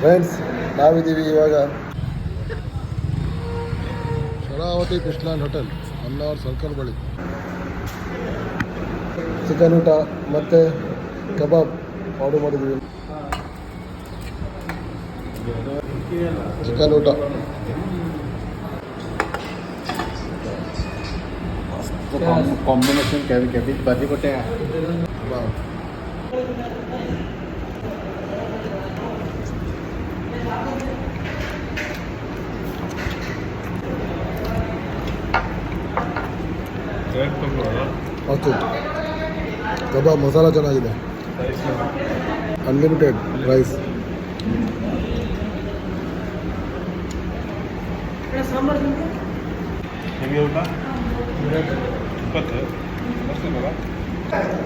Friends, ನಾವಿದ್ದೀವಿ ಇವಾಗ Sharavati ಕೃಷ್ಣಾನ್ hotel, Honnavar circle ಬಳಿ. ಚಿಕನ್ ಊಟ ಮತ್ತು ಕಬಾಬ್ ಆರ್ಡರ್ ಮಾಡಿದ್ದೀವಿ. ಚಿಕನ್ ಊಟ कॉम्बिनेशन कैबेज भाजी कोटे ಕಬಾಬ್. ಓಕೆ, ಕಬಾಬ್ ಮಸಾಲ ಚೆನ್ನಾಗಿದೆ. Unlimited rice.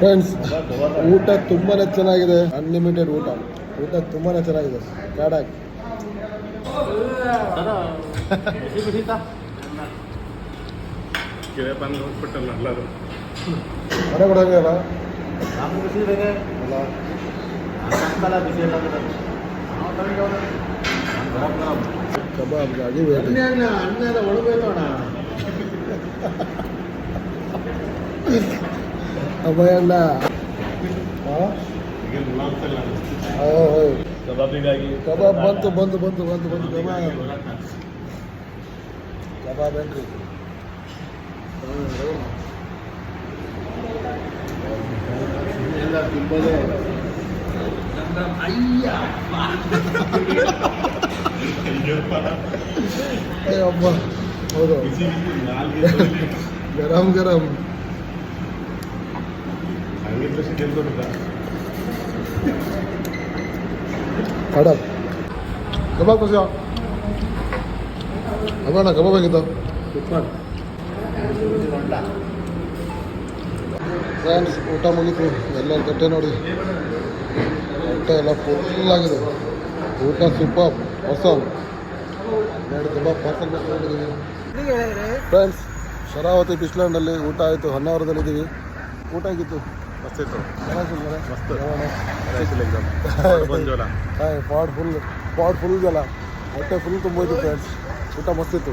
ಫ್ರೆಂಡ್ಸ್, ಊಟ ತುಂಬಾ ಚೆನ್ನಾಗಿದೆ. ಅನ್ಲಿಮಿಟೆಡ್ ಊಟ ತುಂಬಾ ಚೆನ್ನಾಗಿದೆ. ಕಾಡಾಕ್ ಮನೆ ಕೊಡಂಗೆ ಅಲ್ಲ ಕಬಾಬ್ ಗಾಡಿ ಅಭಯಣ್ಣ ಕಬಾಬ್ ಬಂತು ಕಬಾಬ್ ಏನ್ರಿ ಅಮ್ಮ, ಹೌದು, ಗರಂ ಗರಂ. ಕಡಕ್ ಕಬಾಬ್ ಕಸ ಅಣ್ಣ, ಕಬಾಬ್ ಹೇಗಿತ್ತು? ಫ್ರೆಂಡ್ಸ್, ಊಟ ಮುಗೀತು. ಎಲ್ಲ ತಟ್ಟೆ ನೋಡಿ, ಹೊಟ್ಟೆ ಎಲ್ಲ ಫುಲ್ ಆಗಿದೆ. ಊಟ ಸೂಪರ್, ಹೊಸಮ್. ಎರಡು ಕಬಾಬ್ ಪಾರ್ಸಲ್ ಮಾಡ್ಕೊಂಡಿದ್ದೀವಿ. ಫ್ರೆಂಡ್ಸ್, ಶರಾವತಿ ಫಿಶ್ಲ್ಯಾಂಡಲ್ಲಿ ಊಟ ಆಯಿತು. ಹೊನ್ನಾವರದಲ್ಲಿದ್ದೀವಿ. ಊಟ ಆಗಿತ್ತು, मस्त येतो ಮಸ್ತ್. एकदम ಪಾಟ್ ಫುಲ್ झाला. ಹೊಟ್ಟೆ ಫುಲ್ ತುಂಬೋಯ್ತು ಫ್ರೆಂಡ್ಸ್. ಊಟ ಮಸ್ತಿತ್ತು.